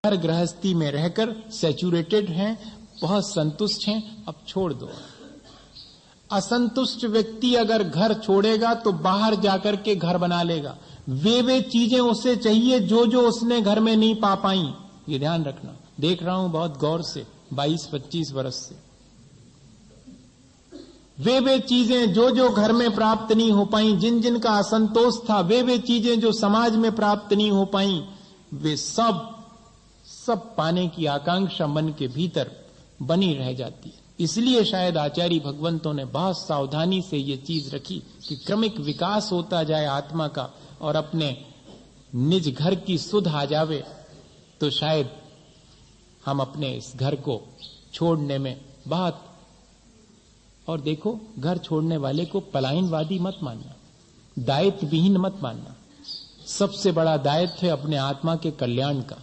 घर गृहस्थी में रहकर सैचुरेटेड हैं, बहुत संतुष्ट हैं, अब छोड़ दो। असंतुष्ट व्यक्ति अगर घर छोड़ेगा तो बाहर जाकर के घर बना लेगा। वे चीजें उसे चाहिए जो जो उसने घर में नहीं पा पाई। ये ध्यान रखना, देख रहा हूं बहुत गौर से 22-25 वर्ष से। वे चीजें जो जो घर में प्राप्त नहीं हो पाई, जिन जिन का असंतोष था, वे चीजें जो समाज में प्राप्त नहीं हो पाई, वे सब पाने की आकांक्षा मन के भीतर बनी रह जाती है। इसलिए शायद आचार्य भगवंतों ने बहुत सावधानी से ये चीज रखी कि क्रमिक विकास होता जाए आत्मा का और अपने निज घर की सुध आ जावे, तो शायद हम अपने इस घर को छोड़ने में बहुत। और देखो, घर छोड़ने वाले को पलायनवादी मत मानना, दायित्व विहीन मत मानना। सबसे बड़ा दायित्व है अपने आत्मा के कल्याण का।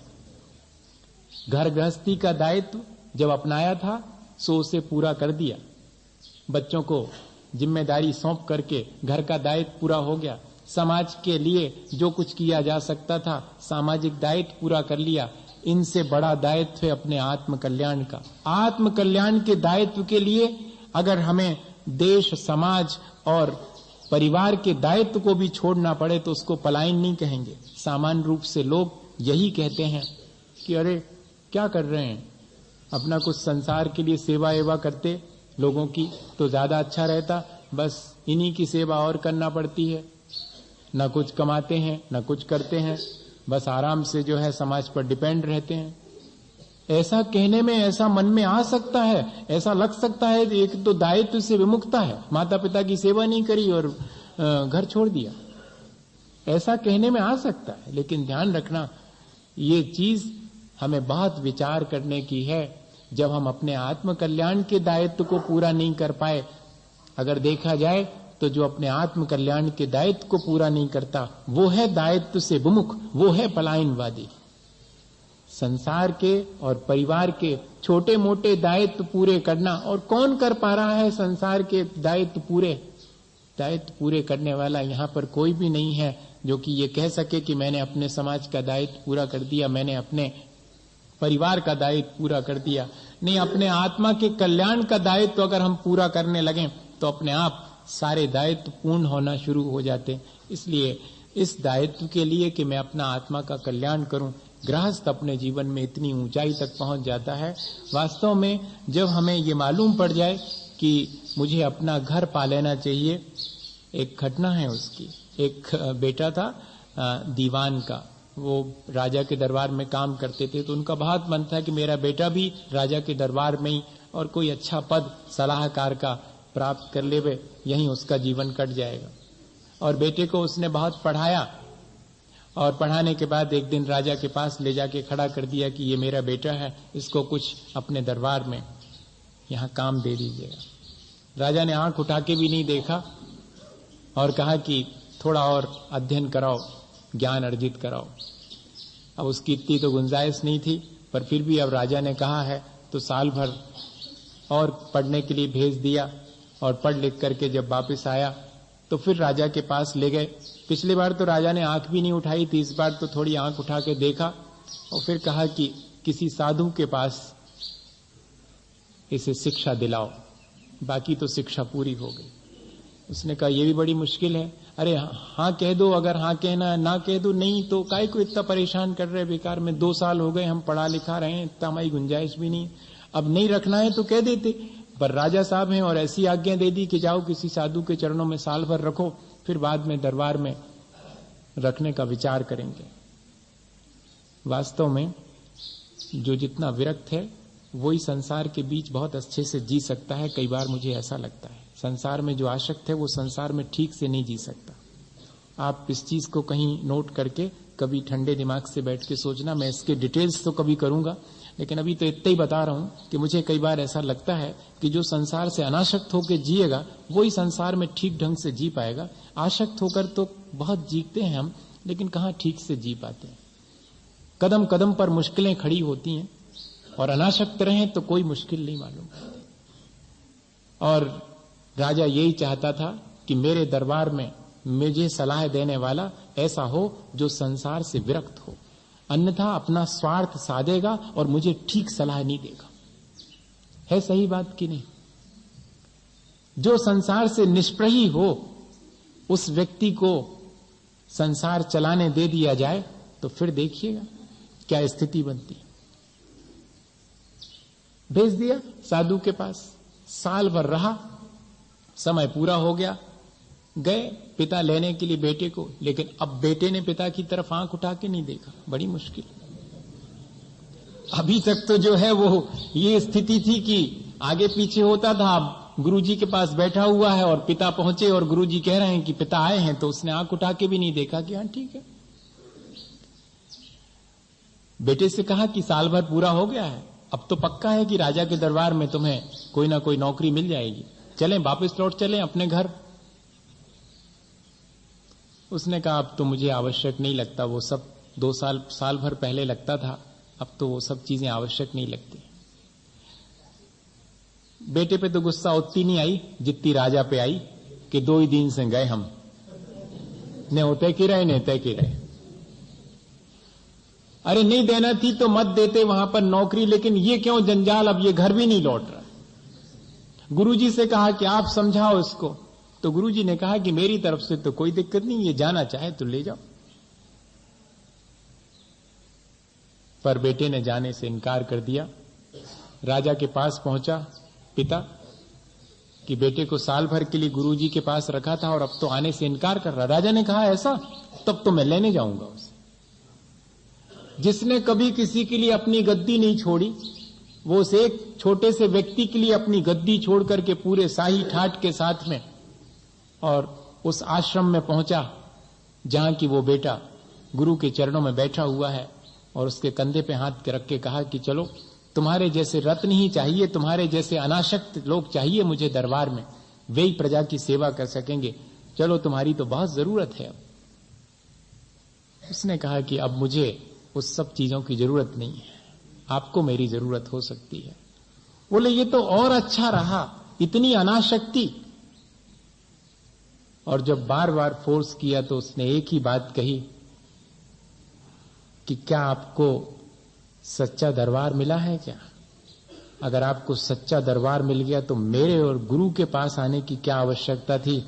घर गृहस्थी का दायित्व जब अपनाया था सो उसे पूरा कर दिया। बच्चों को जिम्मेदारी सौंप करके घर का दायित्व पूरा हो गया। समाज के लिए जो कुछ किया जा सकता था, सामाजिक दायित्व पूरा कर लिया। इनसे बड़ा दायित्व है अपने आत्म कल्याण का। आत्म कल्याण के दायित्व के लिए अगर हमें देश, समाज और परिवार के दायित्व को भी छोड़ना पड़े तो उसको पलायन नहीं कहेंगे। सामान्य रूप से लोग यही कहते हैं कि अरे क्या कर रहे हैं, अपना कुछ संसार के लिए सेवा एवा करते लोगों की तो ज्यादा अच्छा रहता, बस इन्हीं की सेवा और करना पड़ती है, न कुछ कमाते हैं न कुछ करते हैं, बस आराम से जो है समाज पर डिपेंड रहते हैं। ऐसा कहने में ऐसा मन में आ सकता है, ऐसा लग सकता है कि एक तो दायित्व से विमुखता है, माता पिता की सेवा नहीं करी और घर छोड़ दिया, ऐसा कहने में आ सकता है। लेकिन ध्यान रखना, ये चीज हमें बहुत विचार करने की है। जब हम अपने आत्म कल्याण के दायित्व को पूरा नहीं कर पाए, अगर देखा जाए तो जो अपने आत्म कल्याण के दायित्व को पूरा नहीं करता वो है दायित्व से विमुख, वो है पलायनवादी। संसार के और परिवार के छोटे मोटे दायित्व पूरे करना, और कौन कर पा रहा है संसार के दायित्व पूरे करने वाला यहाँ पर कोई भी नहीं है जो कि ये कह सके कि मैंने अपने समाज का दायित्व पूरा कर दिया, मैंने अपने परिवार का दायित्व पूरा कर दिया। नहीं, अपने आत्मा के कल्याण का दायित्व अगर हम पूरा करने लगे तो अपने आप सारे दायित्व पूर्ण होना शुरू हो जाते। इसलिए इस दायित्व के लिए कि मैं अपना आत्मा का कल्याण करूं, गृहस्थ अपने जीवन में इतनी ऊंचाई तक पहुंच जाता है। वास्तव में जब हमें ये मालूम पड़ जाए कि मुझे अपना घर पा लेना चाहिए। एक घटना है उसकी, एक बेटा था दीवान का, वो राजा के दरबार में काम करते थे, तो उनका बहुत मन था कि मेरा बेटा भी राजा के दरबार में ही और कोई अच्छा पद सलाहकार का प्राप्त कर लेवे, यहीं उसका जीवन कट जाएगा। और बेटे को उसने बहुत पढ़ाया, और पढ़ाने के बाद एक दिन राजा के पास ले जाके खड़ा कर दिया कि ये मेरा बेटा है, इसको कुछ अपने दरबार में यहाँ काम दे दीजिएगा। राजा ने आंख उठा के भी नहीं देखा और कहा कि थोड़ा और अध्ययन कराओ, ज्ञान अर्जित कराओ। अब उसकी इतनी तो गुंजाइश नहीं थी, पर फिर भी अब राजा ने कहा है तो साल भर और पढ़ने के लिए भेज दिया। और पढ़ लिख करके जब वापस आया तो फिर राजा के पास ले गए। पिछली बार तो राजा ने आंख भी नहीं उठाई थी, इस बार तो थोड़ी आंख उठा के देखा और फिर कहा कि किसी साधु के पास इसे शिक्षा दिलाओ, बाकी तो शिक्षा पूरी हो गई। उसने कहा ये भी बड़ी मुश्किल है। अरे हाँ कह दो, अगर हाँ कहना है, ना कह दो नहीं तो काहे को इतना परेशान कर रहे बेकार में। 2 साल हो गए हम पढ़ा लिखा रहे हैं, इतना हमारी गुंजाइश भी नहीं, अब नहीं रखना है तो कह देते। पर राजा साहब हैं और ऐसी आज्ञा दे दी कि जाओ किसी साधु के चरणों में साल भर रखो, फिर बाद में दरबार में रखने का विचार करेंगे। वास्तव में जो जितना विरक्त है वही संसार के बीच बहुत अच्छे से जी सकता है। कई बार मुझे ऐसा लगता है संसार में जो आसक्त है वो संसार में ठीक से नहीं जी सकता। आप इस चीज को कहीं नोट करके कभी ठंडे दिमाग से बैठ के सोचना। मैं इसके डिटेल्स तो कभी करूंगा, लेकिन अभी तो इतना ही बता रहा हूं कि मुझे कई बार ऐसा लगता है कि जो संसार से अनासक्त होकर जिएगा वही संसार में ठीक ढंग से जी पाएगा। आसक्त होकर तो बहुत जीते हैं हम, लेकिन कहाँ ठीक से जी पाते हैं। कदम कदम पर मुश्किलें खड़ी होती हैं, और अनासक्त रहें तो कोई मुश्किल नहीं मालूम। और राजा यही चाहता था कि मेरे दरबार में मुझे सलाह देने वाला ऐसा हो जो संसार से विरक्त हो। अन्यथा अपना स्वार्थ साधेगा और मुझे ठीक सलाह नहीं देगा। है सही बात कि नहीं? जो संसार से निष्प्रही हो उस व्यक्ति को संसार चलाने दे दिया जाए तो फिर देखिएगा क्या स्थिति बनती। भेज दिया साधु के पास, साल भर रहा, समय पूरा हो गया, गए पिता लेने के लिए बेटे को, लेकिन अब बेटे ने पिता की तरफ आंख उठा के नहीं देखा। बड़ी मुश्किल। अभी तक तो जो है वो ये स्थिति थी कि आगे पीछे होता था, अब गुरुजी के पास बैठा हुआ है और पिता पहुंचे और गुरुजी कह रहे हैं कि पिता आए हैं, तो उसने आंख उठा के भी नहीं देखा कि हाँ ठीक है। बेटे से कहा कि साल भर पूरा हो गया है, अब तो पक्का है कि राजा के दरबार में तुम्हें कोई ना कोई नौकरी मिल जाएगी, चलें वापस लौट चलें अपने घर। उसने कहा अब तो मुझे आवश्यक नहीं लगता, वो सब 2 साल भर पहले लगता था, अब तो वो सब चीजें आवश्यक नहीं लगती। बेटे पे तो गुस्सा उतनी नहीं आई जितनी राजा पे आई कि 2 ही दिन से गए हम, ने होते कि रहे ने तय की रहे। अरे नहीं देना थी तो मत देते वहां पर नौकरी, लेकिन ये क्यों जंजाल, अब ये घर भी नहीं लौट रहा। गुरुजी से कहा कि आप समझाओ इसको, तो गुरुजी ने कहा कि मेरी तरफ से तो कोई दिक्कत नहीं, ये जाना चाहे तो ले जाओ। पर बेटे ने जाने से इनकार कर दिया। राजा के पास पहुंचा पिता कि बेटे को साल भर के लिए गुरुजी के पास रखा था और अब तो आने से इनकार कर रहा। राजा ने कहा ऐसा, तब तो मैं लेने जाऊंगा उसे। जिसने कभी किसी के लिए अपनी गद्दी नहीं छोड़ी, वो उस एक छोटे से व्यक्ति के लिए अपनी गद्दी छोड़ करके पूरे शाही ठाट के साथ में और उस आश्रम में पहुंचा जहां की वो बेटा गुरु के चरणों में बैठा हुआ है, और उसके कंधे पे हाथ रख के कहा कि चलो तुम्हारे जैसे रत्न ही चाहिए, तुम्हारे जैसे अनासक्त लोग चाहिए मुझे दरबार में, वे ही प्रजा की सेवा कर सकेंगे, चलो तुम्हारी तो बहुत जरूरत है। उसने कहा कि अब मुझे उस सब चीजों की जरूरत नहीं है, आपको मेरी जरूरत हो सकती है। बोले ये तो और अच्छा रहा, इतनी अनाशक्ति। और जब बार बार फोर्स किया तो उसने एक ही बात कही कि क्या आपको सच्चा दरबार मिला है क्या? अगर आपको सच्चा दरबार मिल गया तो मेरे और गुरु के पास आने की क्या आवश्यकता थी?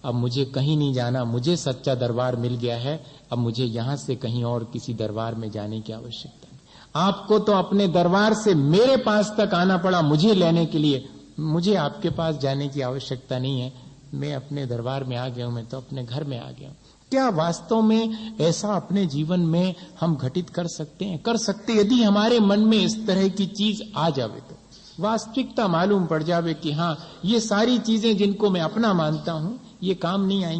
अब मुझे कहीं नहीं जाना, मुझे सच्चा दरबार मिल गया है, अब मुझे यहां से कहीं और किसी दरबार में जाने की आवश्यकता नहीं। आपको तो अपने दरबार से मेरे पास तक आना पड़ा मुझे लेने के लिए, मुझे आपके पास जाने की आवश्यकता नहीं है, मैं अपने दरबार में आ गया हूं, मैं तो अपने घर में आ गया हूं। क्या वास्तव में ऐसा अपने जीवन में हम घटित कर सकते हैं? कर सकते, यदि हमारे मन में इस तरह की चीज आ जावे तो वास्तविकता मालूम पड़ जावे कि हाँ ये सारी चीजें जिनको मैं अपना मानता हूं ये काम नहीं आएंगी।